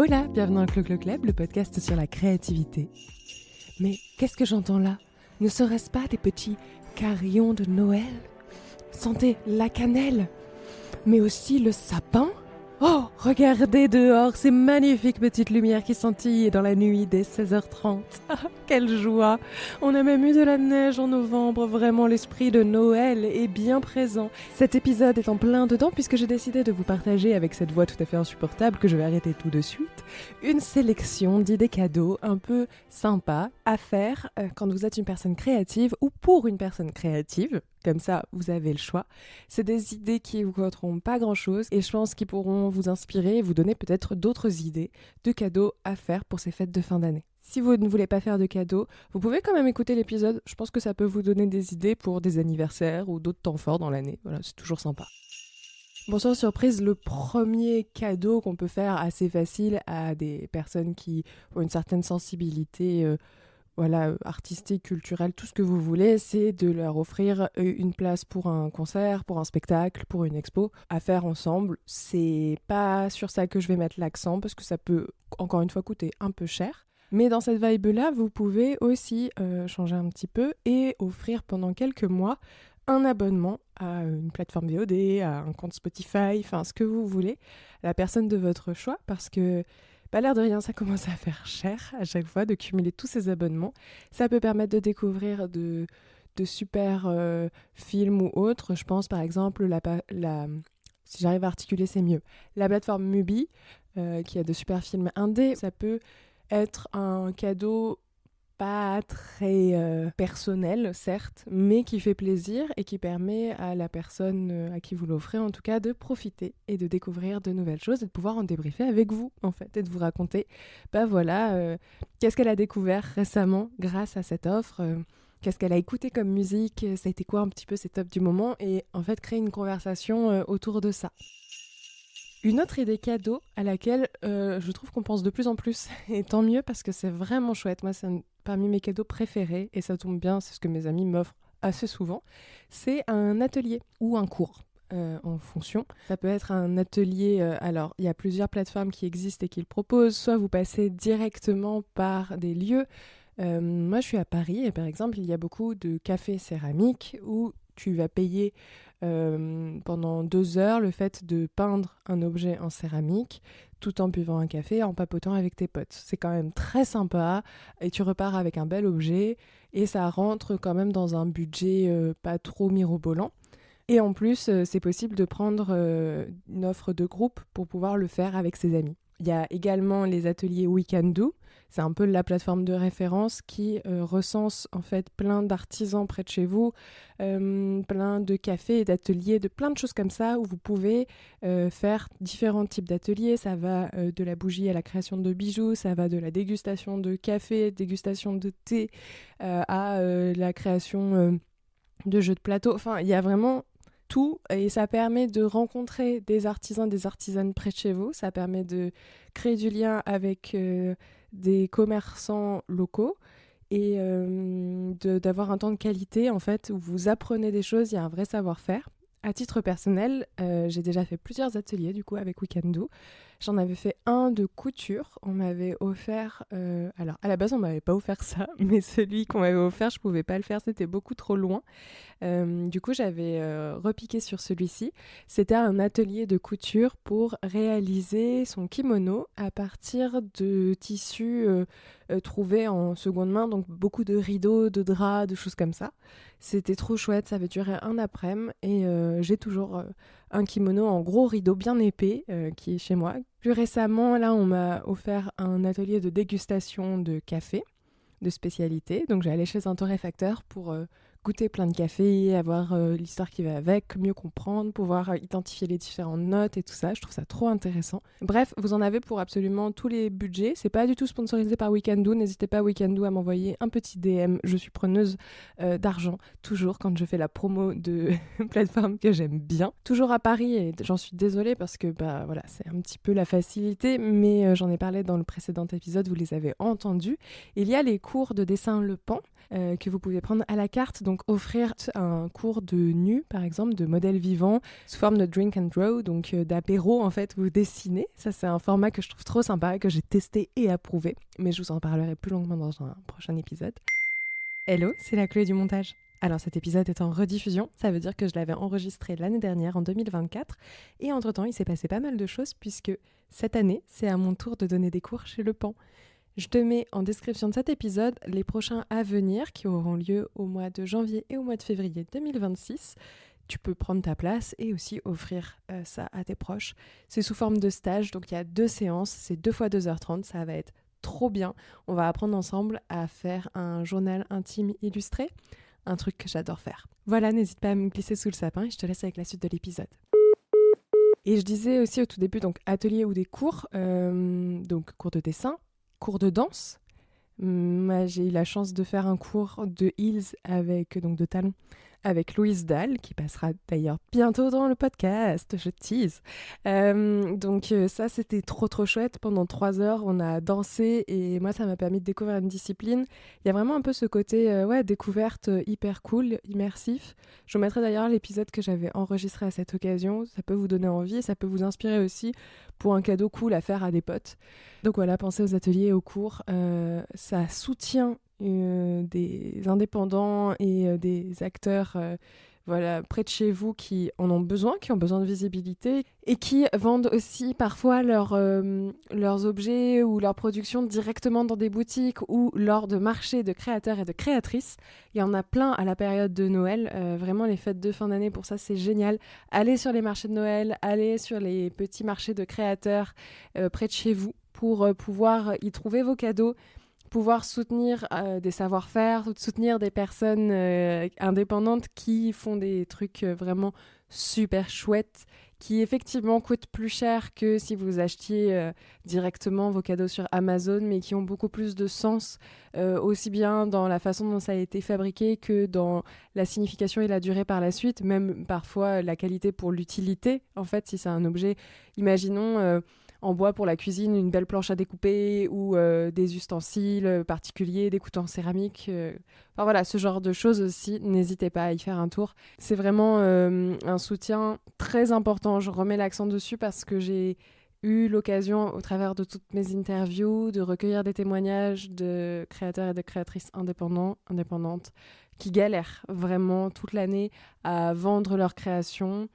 Hola, bienvenue dans le Clo-Clo Club, le podcast sur la créativité. Mais qu'est-ce que j'entends là? Ne serait-ce pas des petits carillons de Noël? Sentez la cannelle, mais aussi le sapin. Oh, regardez dehors, ces magnifiques petites lumières qui scintillent dans la nuit dès 16h30. Ah, quelle joie! On a même eu de la neige en novembre, vraiment l'esprit de Noël est bien présent. Cet épisode est en plein dedans puisque j'ai décidé de vous partager avec cette voix tout à fait insupportable que je vais arrêter tout de suite, une sélection d'idées cadeaux un peu sympas à faire quand vous êtes une personne créative ou pour une personne créative. Comme ça, vous avez le choix. C'est des idées qui vous coûteront pas grand-chose et je pense qu'ils pourront vous inspirer et vous donner peut-être d'autres idées de cadeaux à faire pour ces fêtes de fin d'année. Si vous ne voulez pas faire de cadeaux, vous pouvez quand même écouter l'épisode. Je pense que ça peut vous donner des idées pour des anniversaires ou d'autres temps forts dans l'année. Voilà, c'est toujours sympa. Bon, sans surprise, le premier cadeau qu'on peut faire assez facile à des personnes qui ont une certaine sensibilité artistique, culturelle, tout ce que vous voulez, c'est de leur offrir une place pour un concert, pour un spectacle, pour une expo, à faire ensemble. C'est pas sur ça que je vais mettre l'accent, parce que ça peut, encore une fois, coûter un peu cher. Mais dans cette vibe-là, vous pouvez aussi changer un petit peu et offrir pendant quelques mois un abonnement à une plateforme VOD, à un compte Spotify, enfin ce que vous voulez, à la personne de votre choix, parce que l'air de rien, ça commence à faire cher à chaque fois de cumuler tous ces abonnements. Ça peut permettre de découvrir de super films ou autres. Je pense par exemple, si j'arrive à articuler, c'est mieux. La plateforme Mubi, qui a de super films indés, ça peut être un cadeau pas très personnel, certes, mais qui fait plaisir et qui permet à la personne à qui vous l'offrez, en tout cas, de profiter et de découvrir de nouvelles choses et de pouvoir en débriefer avec vous, en fait, et de vous raconter, qu'est-ce qu'elle a découvert récemment grâce à cette offre, qu'est-ce qu'elle a écouté comme musique, ça a été quoi un petit peu ses tops du moment, et en fait, créer une conversation autour de ça. Une autre idée cadeau à laquelle je trouve qu'on pense de plus en plus, et tant mieux parce que c'est vraiment chouette, moi c'est parmi mes cadeaux préférés, et ça tombe bien, c'est ce que mes amis m'offrent assez souvent, c'est un atelier ou un cours. En fonction. Ça peut être un atelier, alors il y a plusieurs plateformes qui existent et qui le proposent, soit vous passez directement par des lieux. Moi je suis à Paris et par exemple il y a beaucoup de cafés céramiques où tu vas payer pendant 2 heures le fait de peindre un objet en céramique tout en buvant un café et en papotant avec tes potes. C'est quand même très sympa et tu repars avec un bel objet et ça rentre quand même dans un budget pas trop mirobolant. Et en plus, c'est possible de prendre une offre de groupe pour pouvoir le faire avec ses amis. Il y a également les ateliers We Can Do. C'est un peu la plateforme de référence qui recense en fait plein d'artisans près de chez vous, plein de cafés et d'ateliers, de plein de choses comme ça où vous pouvez faire différents types d'ateliers. Ça va de la bougie à la création de bijoux, ça va de la dégustation de café, dégustation de thé, à la création de jeux de plateau. Enfin, il y a vraiment tout et ça permet de rencontrer des artisans, des artisanes près de chez vous. Ça permet de créer du lien avec des commerçants locaux et d'avoir un temps de qualité en fait où vous apprenez des choses, il y a un vrai savoir-faire. À titre personnel, j'ai déjà fait plusieurs ateliers du coup avec We Can Do. J'en avais fait un de couture. On m'avait offert... alors, à la base, on m'avait pas offert ça, mais celui qu'on m'avait offert, je pouvais pas le faire, c'était beaucoup trop loin. Du coup, j'avais repiqué sur celui-ci. C'était un atelier de couture pour réaliser son kimono à partir de tissus trouvés en seconde main, donc beaucoup de rideaux, de draps, de choses comme ça. C'était trop chouette, ça avait duré un après-midi et j'ai toujours un kimono en gros rideau bien épais qui est chez moi. Plus récemment, là, on m'a offert un atelier de dégustation de café de spécialité. Donc, j'ai allé chez un torréfacteur pour goûter plein de café, avoir l'histoire qui va avec, mieux comprendre, pouvoir identifier les différentes notes et tout ça. Je trouve ça trop intéressant. Bref, vous en avez pour absolument tous les budgets. C'est pas du tout sponsorisé par We Can Do. N'hésitez pas, We Can Do, à m'envoyer un petit DM. Je suis preneuse d'argent, toujours, quand je fais la promo de plateformes que j'aime bien. Toujours à Paris, et j'en suis désolée parce que voilà, c'est un petit peu la facilité, mais j'en ai parlé dans le précédent épisode, vous les avez entendus. Il y a les cours de dessin Le Pan que vous pouvez prendre à la carte. donc offrir un cours de nu, par exemple, de modèle vivant, sous forme de drink and draw, donc d'apéro en fait, vous dessinez. Ça, c'est un format que je trouve trop sympa, que j'ai testé et approuvé, mais je vous en parlerai plus longuement dans un prochain épisode. Hello, c'est la Chloé du montage. Alors cet épisode est en rediffusion, ça veut dire que je l'avais enregistré l'année dernière, en 2024, et entre-temps, il s'est passé pas mal de choses, puisque cette année, c'est à mon tour de donner des cours chez Le Pan. Je te mets en description de cet épisode les prochains à venir qui auront lieu au mois de janvier et au mois de février 2026. Tu peux prendre ta place et aussi offrir ça à tes proches. C'est sous forme de stage, donc il y a 2 séances, c'est 2 fois 2h30, ça va être trop bien. On va apprendre ensemble à faire un journal intime illustré, un truc que j'adore faire. Voilà, n'hésite pas à me glisser sous le sapin et je te laisse avec la suite de l'épisode. Et je disais aussi au tout début, donc atelier ou des cours, donc cours de dessin, cours de danse. Moi, j'ai eu la chance de faire un cours de heels donc de talons avec Louise Dalle, qui passera d'ailleurs bientôt dans le podcast, je tease. Donc ça, c'était trop chouette. Pendant 3 heures, on a dansé et moi, ça m'a permis de découvrir une discipline. Il y a vraiment un peu ce côté découverte hyper cool, immersif. Je vous mettrai d'ailleurs l'épisode que j'avais enregistré à cette occasion. Ça peut vous donner envie et ça peut vous inspirer aussi pour un cadeau cool à faire à des potes. Donc voilà, pensez aux ateliers et aux cours. Ça soutient des indépendants et des acteurs près de chez vous qui en ont besoin, qui ont besoin de visibilité et qui vendent aussi parfois leurs objets ou leurs productions directement dans des boutiques ou lors de marchés de créateurs et de créatrices. Il y en a plein à la période de Noël. Vraiment, les fêtes de fin d'année, pour ça, c'est génial. Allez sur les marchés de Noël, allez sur les petits marchés de créateurs près de chez vous pour pouvoir y trouver vos cadeaux, pouvoir soutenir des savoir-faire, soutenir des personnes indépendantes qui font des trucs vraiment super chouettes, qui effectivement coûtent plus cher que si vous achetiez directement vos cadeaux sur Amazon, mais qui ont beaucoup plus de sens, aussi bien dans la façon dont ça a été fabriqué que dans la signification et la durée par la suite, même parfois la qualité pour l'utilité. En fait, si c'est un objet, imaginons en bois pour la cuisine, une belle planche à découper ou des ustensiles particuliers, des couteaux en céramique. Enfin voilà, ce genre de choses aussi, n'hésitez pas à y faire un tour. C'est vraiment un soutien très important. Je remets l'accent dessus parce que j'ai eu l'occasion, au travers de toutes mes interviews, de recueillir des témoignages de créateurs et de créatrices indépendantes qui galèrent vraiment toute l'année à vendre leurs créations.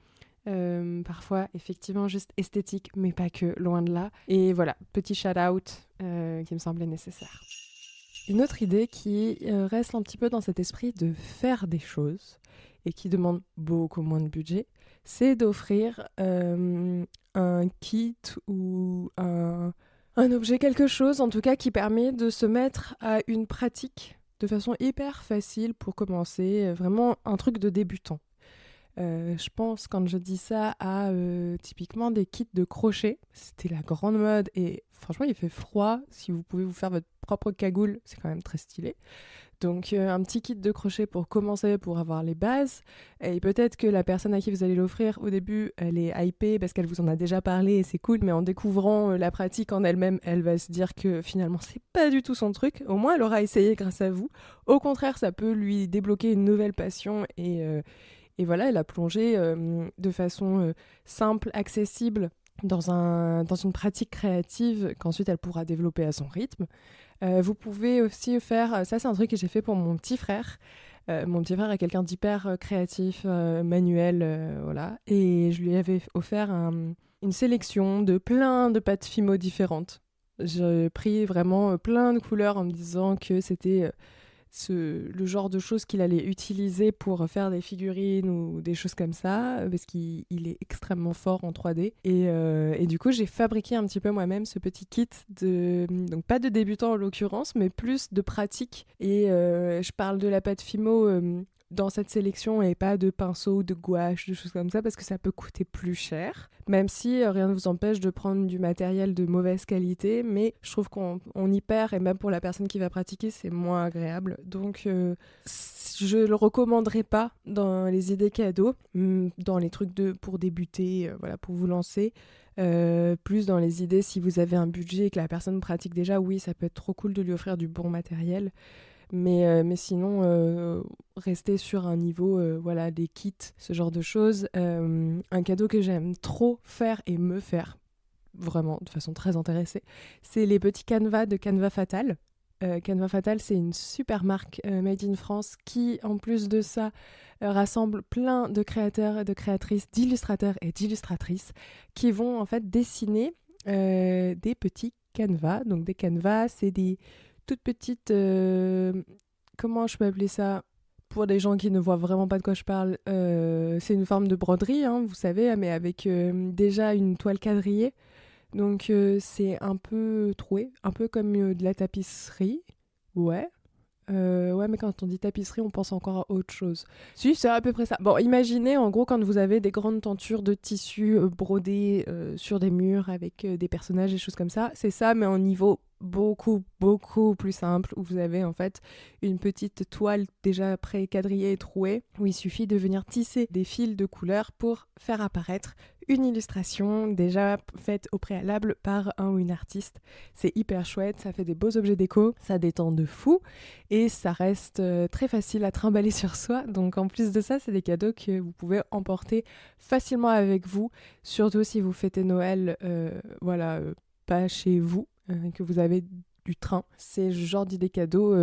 Parfois effectivement juste esthétique, mais pas que, loin de là. Et voilà, petit shout-out qui me semblait nécessaire. Une autre idée qui reste un petit peu dans cet esprit de faire des choses et qui demande beaucoup moins de budget, c'est d'offrir un kit ou un objet, quelque chose en tout cas qui permet de se mettre à une pratique de façon hyper facile pour commencer, vraiment un truc de débutant. Je pense, quand je dis ça, à typiquement des kits de crochet. C'était la grande mode et franchement, il fait froid. Si vous pouvez vous faire votre propre cagoule, c'est quand même très stylé. Donc, un petit kit de crochet pour commencer, pour avoir les bases. Et peut-être que la personne à qui vous allez l'offrir, au début, elle est hypée parce qu'elle vous en a déjà parlé et c'est cool. Mais en découvrant la pratique en elle-même, elle va se dire que finalement, c'est pas du tout son truc. Au moins, elle aura essayé grâce à vous. Au contraire, ça peut lui débloquer une nouvelle passion et voilà, elle a plongé de façon simple, accessible, dans une pratique créative qu'ensuite elle pourra développer à son rythme. Vous pouvez aussi faire, ça c'est un truc que j'ai fait pour mon petit frère. Mon petit frère est quelqu'un d'hyper créatif, manuel, voilà. Et je lui avais offert une sélection de plein de pâtes Fimo différentes. J'ai pris vraiment plein de couleurs en me disant que c'était le genre de choses qu'il allait utiliser pour faire des figurines ou des choses comme ça, parce qu'il est extrêmement fort en 3D. Et du coup, j'ai fabriqué un petit peu moi-même ce petit kit, donc pas de débutant en l'occurrence, mais plus de pratique. Et je parle de la pâte Fimo dans cette sélection et pas de pinceau, de gouache, de choses comme ça, parce que ça peut coûter plus cher, même si rien ne vous empêche de prendre du matériel de mauvaise qualité, mais je trouve qu'on y perd, et même pour la personne qui va pratiquer, c'est moins agréable. Donc je le recommanderais pas dans les idées cadeaux, dans les trucs pour débuter, voilà, pour vous lancer. Plus dans les idées, si vous avez un budget et que la personne pratique déjà, oui, ça peut être trop cool de lui offrir du bon matériel. Mais sinon, rester sur un niveau, voilà, des kits, ce genre de choses. Un cadeau que j'aime trop faire et me faire, vraiment de façon très intéressée, c'est les petits canevas de Canva Fatal. Canva Fatal, c'est une super marque made in France qui, en plus de ça, rassemble plein de créateurs et de créatrices, d'illustrateurs et d'illustratrices qui vont en fait dessiner des petits canevas. Donc des canevas, c'est des toutes petites... comment je peux appeler ça? Pour des gens qui ne voient vraiment pas de quoi je parle, c'est une forme de broderie, hein, vous savez, mais avec déjà une toile quadrillée. Donc c'est un peu troué, un peu comme de la tapisserie. Ouais. Ouais, mais quand on dit tapisserie, on pense encore à autre chose. Si, c'est à peu près ça. Bon, imaginez en gros quand vous avez des grandes tentures de tissu brodées sur des murs avec des personnages et choses comme ça. C'est ça, mais en niveau beaucoup, beaucoup plus simple, où vous avez en fait une petite toile déjà pré-quadrillée et trouée, où il suffit de venir tisser des fils de couleurs pour faire apparaître une illustration déjà faite au préalable par un ou une artiste. C'est hyper chouette, ça fait des beaux objets déco, ça détend de fou et ça reste très facile à trimballer sur soi. Donc en plus de ça, c'est des cadeaux que vous pouvez emporter facilement avec vous, surtout si vous fêtez Noël, pas chez vous, que vous avez du train. C'est le genre d'idée cadeau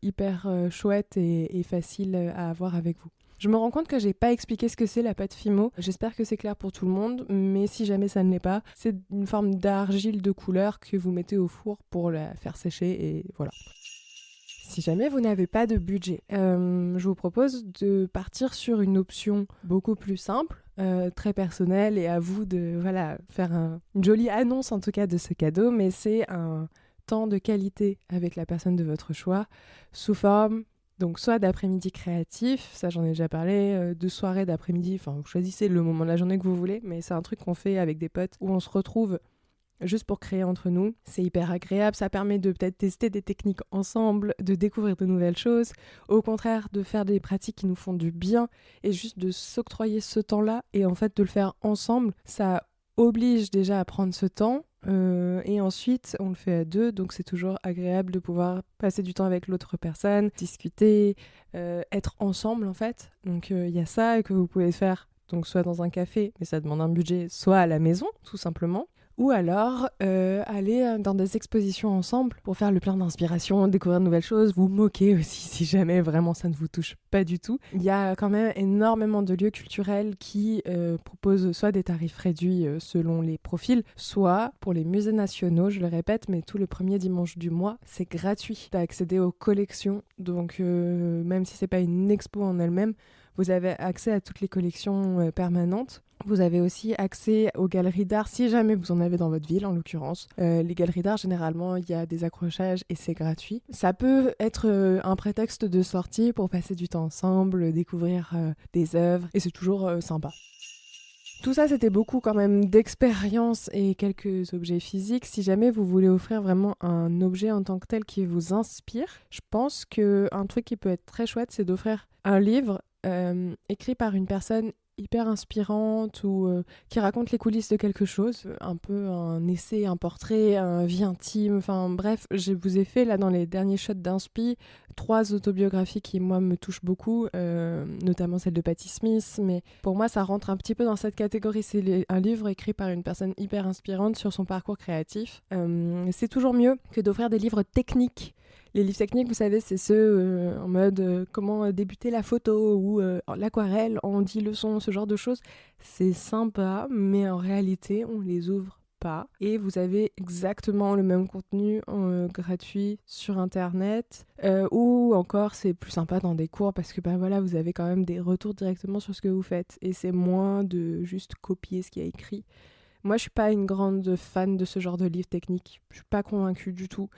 hyper chouette et facile à avoir avec vous. Je me rends compte que j'ai pas expliqué ce que c'est la pâte Fimo. J'espère que c'est clair pour tout le monde, mais si jamais ça ne l'est pas, c'est une forme d'argile de couleur que vous mettez au four pour la faire sécher et voilà. Si jamais vous n'avez pas de budget, je vous propose de partir sur une option beaucoup plus simple, très personnelle, et à vous de faire une jolie annonce en tout cas de ce cadeau, mais c'est un temps de qualité avec la personne de votre choix, sous forme donc soit d'après-midi créatif, ça j'en ai déjà parlé, de soirée d'après-midi, enfin vous choisissez le moment de la journée que vous voulez, mais c'est un truc qu'on fait avec des potes où on se retrouve juste pour créer entre nous. C'est hyper agréable, ça permet de peut-être tester des techniques ensemble, de découvrir de nouvelles choses, au contraire de faire des pratiques qui nous font du bien et juste de s'octroyer ce temps-là et en fait de le faire ensemble, ça oblige déjà à prendre ce temps et ensuite on le fait à deux, donc c'est toujours agréable de pouvoir passer du temps avec l'autre personne, discuter, être ensemble en fait. Donc il y a ça que vous pouvez faire donc soit dans un café, mais ça demande un budget, soit à la maison tout simplement. Ou alors aller dans des expositions ensemble pour faire le plein d'inspiration, découvrir de nouvelles choses, vous moquer aussi si jamais vraiment ça ne vous touche pas du tout. Il y a quand même énormément de lieux culturels qui proposent soit des tarifs réduits selon les profils, soit pour les musées nationaux, je le répète, mais tout le premier dimanche du mois, c'est gratuit d'accéder aux collections. Donc même si c'est pas une expo en elle-même, vous avez accès à toutes les collections permanentes. Vous avez aussi accès aux galeries d'art, si jamais vous en avez dans votre ville en l'occurrence. Les galeries d'art, généralement, il y a des accrochages et c'est gratuit. Ça peut être un prétexte de sortie pour passer du temps ensemble, découvrir des œuvres et c'est toujours sympa. Tout ça, c'était beaucoup quand même d'expérience et quelques objets physiques. Si jamais vous voulez offrir vraiment un objet en tant que tel qui vous inspire, je pense qu'un truc qui peut être très chouette, c'est d'offrir un livre écrit par une personne hyper inspirante ou qui raconte les coulisses de quelque chose, un peu un essai, un portrait, une vie intime, enfin bref, je vous ai fait là dans les derniers shots d'Inspi 3 autobiographies qui moi me touchent beaucoup, notamment celle de Patti Smith, mais pour moi ça rentre un petit peu dans cette catégorie, c'est un livre écrit par une personne hyper inspirante sur son parcours créatif. C'est toujours mieux que d'offrir des livres techniques. Les livres techniques, vous savez, c'est ceux en mode comment débuter la photo ou l'aquarelle en 10 leçons, ce genre de choses. C'est sympa, mais en réalité, on les ouvre pas. Et vous avez exactement le même contenu gratuit sur Internet. Ou encore, c'est plus sympa dans des cours parce que vous avez quand même des retours directement sur ce que vous faites. Et c'est moins de juste copier ce qu'il y a écrit. Moi, je suis pas une grande fan de ce genre de livre technique. Je suis pas convaincue du tout.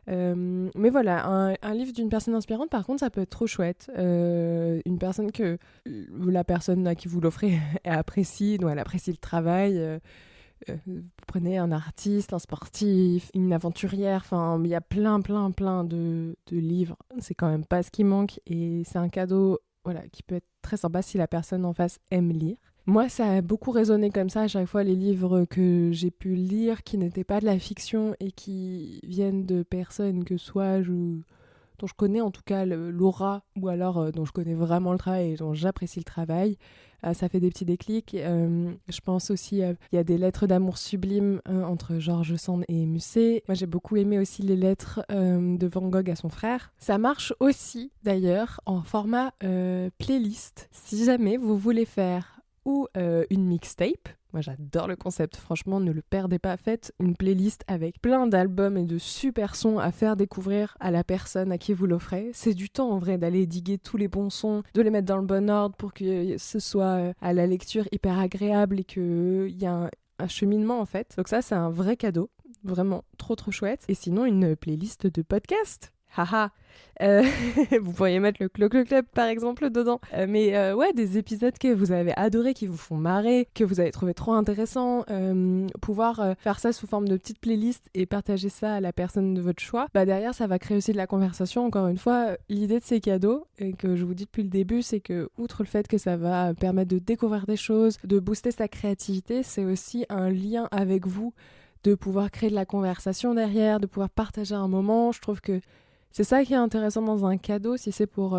Mais voilà, un livre d'une personne inspirante, par contre, ça peut être trop chouette. Une personne que la personne à qui vous l'offrez apprécie, donc elle apprécie le travail. Vous prenez un artiste, un sportif, une aventurière, enfin, il y a plein de livres. C'est quand même pas ce qui manque et c'est un cadeau qui peut être très sympa si la personne en face aime lire. Moi, ça a beaucoup résonné comme ça à chaque fois, les livres que j'ai pu lire qui n'étaient pas de la fiction et qui viennent de personnes que soit dont je connais en tout cas l'aura, ou alors dont je connais vraiment le travail et dont j'apprécie le travail, ça fait des petits déclics. Je pense aussi, il y a des lettres d'amour sublimes entre George Sand et Musset. Moi, j'ai beaucoup aimé aussi les lettres de Van Gogh à son frère. Ça marche aussi, d'ailleurs, en format playlist. Si jamais vous voulez faire ou une mixtape, moi j'adore le concept, franchement ne le perdez pas, faites une playlist avec plein d'albums et de super sons à faire découvrir à la personne à qui vous l'offrez. C'est du temps en vrai d'aller diguer tous les bons sons, de les mettre dans le bon ordre pour que ce soit à la lecture hyper agréable et qu'il y a un cheminement en fait. Donc ça c'est un vrai cadeau, vraiment trop chouette. Et sinon une playlist de podcasts. Haha, vous pourriez mettre le Clo-Clo Club par exemple dedans. Mais ouais, des épisodes que vous avez adorés, qui vous font marrer, que vous avez trouvé trop intéressants. Pouvoir faire ça sous forme de petite playlist et partager ça à la personne de votre choix. Bah derrière, ça va créer aussi de la conversation. Encore une fois, l'idée de ces cadeaux, et que je vous dis depuis le début, c'est que outre le fait que ça va permettre de découvrir des choses, de booster sa créativité, c'est aussi un lien avec vous, de pouvoir créer de la conversation derrière, de pouvoir partager un moment. Je trouve que c'est ça qui est intéressant dans un cadeau. Si c'est pour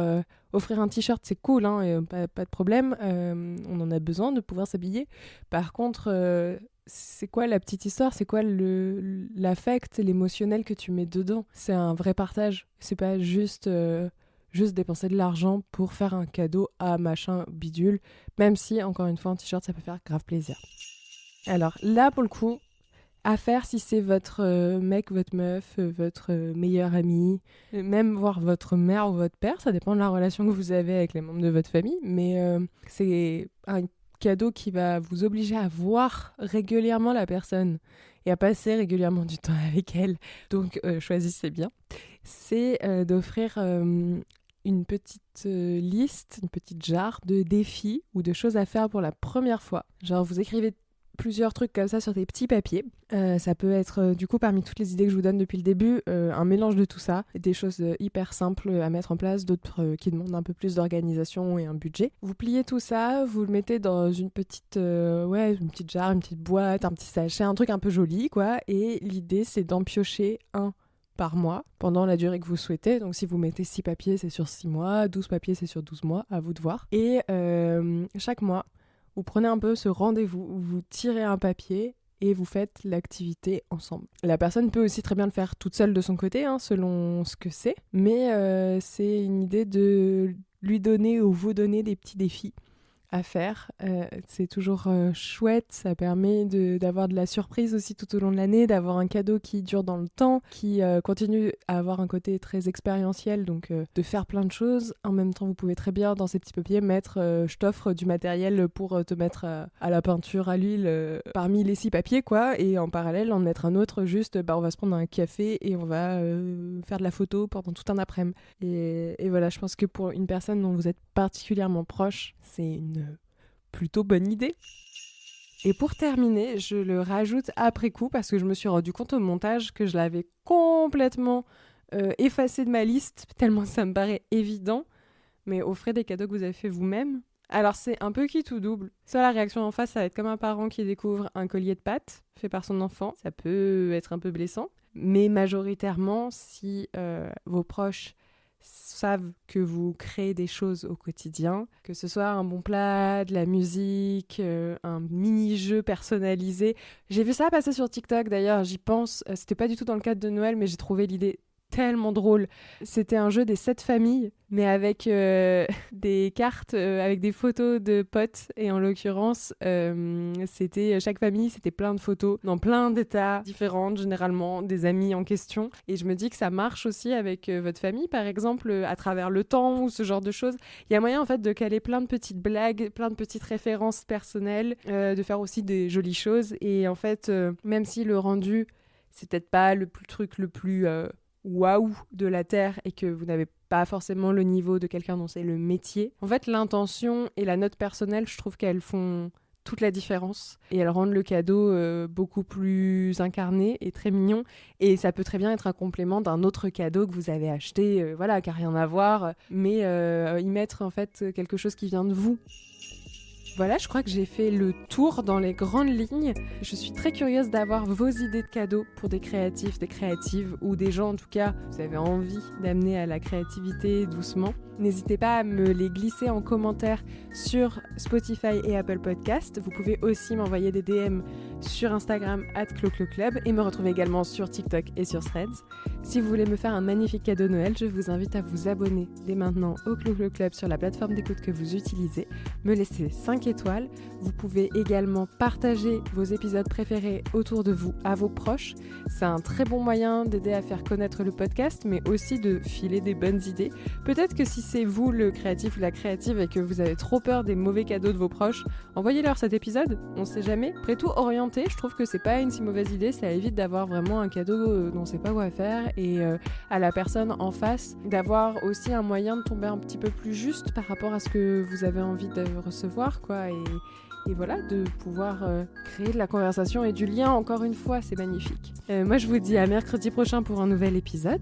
offrir un t-shirt, c'est cool, hein, pas de problème. On en a besoin de pouvoir s'habiller. Par contre, c'est quoi la petite histoire ? C'est quoi l'affect, l'émotionnel que tu mets dedans ? C'est un vrai partage. C'est pas juste dépenser de l'argent pour faire un cadeau à machin bidule. Même si, encore une fois, un t-shirt, ça peut faire grave plaisir. Alors là, pour le coup, à faire si c'est votre mec, votre meuf, votre meilleur ami, même voir votre mère ou votre père, ça dépend de la relation que vous avez avec les membres de votre famille, mais c'est un cadeau qui va vous obliger à voir régulièrement la personne et à passer régulièrement du temps avec elle. Donc choisissez bien. C'est d'offrir une petite liste, une petite jarre de défis ou de choses à faire pour la première fois. Genre vous écrivez plusieurs trucs comme ça sur des petits papiers. Ça peut être, du coup, parmi toutes les idées que je vous donne depuis le début, un mélange de tout ça. Des choses hyper simples à mettre en place, d'autres qui demandent un peu plus d'organisation et un budget. Vous pliez tout ça, vous le mettez dans une petite jarre, une petite boîte, un petit sachet, un truc un peu joli, quoi. Et l'idée, c'est d'en piocher un par mois, pendant la durée que vous souhaitez. Donc si vous mettez 6 papiers, c'est sur 6 mois, 12 papiers, c'est sur 12 mois, à vous de voir. Et chaque mois, vous prenez un peu ce rendez-vous, vous tirez un papier et vous faites l'activité ensemble. La personne peut aussi très bien le faire toute seule de son côté, hein, selon ce que c'est, mais c'est une idée de lui donner ou vous donner des petits défis à faire. C'est toujours chouette, ça permet d'avoir de la surprise aussi tout au long de l'année, d'avoir un cadeau qui dure dans le temps, qui continue à avoir un côté très expérientiel, donc de faire plein de choses. En même temps, vous pouvez très bien dans ces petits papiers mettre je t'offre du matériel pour te mettre à la peinture, à l'huile, parmi les 6 papiers, quoi, et en parallèle en mettre un autre, juste on va se prendre un café et on va faire de la photo pendant tout un après-midi. Et voilà, je pense que pour une personne dont vous êtes particulièrement proche, c'est une plutôt bonne idée. Et pour terminer, je le rajoute après coup parce que je me suis rendu compte au montage que je l'avais complètement effacé de ma liste, tellement ça me paraît évident, mais offrez des cadeaux que vous avez fait vous-même. Alors c'est un peu qui tout double. Soit la réaction en face, ça va être comme un parent qui découvre un collier de pâtes fait par son enfant. Ça peut être un peu blessant, mais majoritairement, si vos proches savent que vous créez des choses au quotidien, que ce soit un bon plat, de la musique, un mini-jeu personnalisé. J'ai vu ça passer sur TikTok d'ailleurs, j'y pense. C'était pas du tout dans le cadre de Noël, mais j'ai trouvé l'idée tellement drôle. C'était un jeu des 7 familles, mais avec des cartes, avec des photos de potes. Et en l'occurrence, chaque famille, c'était plein de photos dans plein d'états différents, généralement des amis en question. Et je me dis que ça marche aussi avec votre famille, par exemple, à travers le temps ou ce genre de choses. Il y a moyen en fait de caler plein de petites blagues, plein de petites références personnelles, de faire aussi des jolies choses. Et en fait, même si le rendu, c'est peut-être pas le truc le plus waouh de la Terre et que vous n'avez pas forcément le niveau de quelqu'un dont c'est le métier. En fait, l'intention et la note personnelle, je trouve qu'elles font toute la différence et elles rendent le cadeau beaucoup plus incarné et très mignon. Et ça peut très bien être un complément d'un autre cadeau que vous avez acheté, qui n'a rien à voir, mais y mettre en fait quelque chose qui vient de vous. Voilà, je crois que j'ai fait le tour dans les grandes lignes. Je suis très curieuse d'avoir vos idées de cadeaux pour des créatifs, des créatives ou des gens en tout cas, vous avez envie d'amener à la créativité doucement. N'hésitez pas à me les glisser en commentaire sur Spotify et Apple Podcast. Vous pouvez aussi m'envoyer des DM sur Instagram @clocloclub et me retrouver également sur TikTok et sur Threads. Si vous voulez me faire un magnifique cadeau Noël, je vous invite à vous abonner dès maintenant au Clo-Clo Club sur la plateforme d'écoute que vous utilisez, me laisser 5 étoiles. Vous pouvez également partager vos épisodes préférés autour de vous à vos proches. C'est un très bon moyen d'aider à faire connaître le podcast, mais aussi de filer des bonnes idées. Peut-être que si c'est vous le créatif ou la créative et que vous avez trop peur des mauvais cadeaux de vos proches, envoyez-leur cet épisode, on sait jamais. Après tout, orienté, je trouve que c'est pas une si mauvaise idée, ça évite d'avoir vraiment un cadeau dont on sait pas quoi faire et à la personne en face d'avoir aussi un moyen de tomber un petit peu plus juste par rapport à ce que vous avez envie de recevoir, quoi, et voilà, de pouvoir créer de la conversation et du lien encore une fois, c'est magnifique. Moi je vous dis à mercredi prochain pour un nouvel épisode.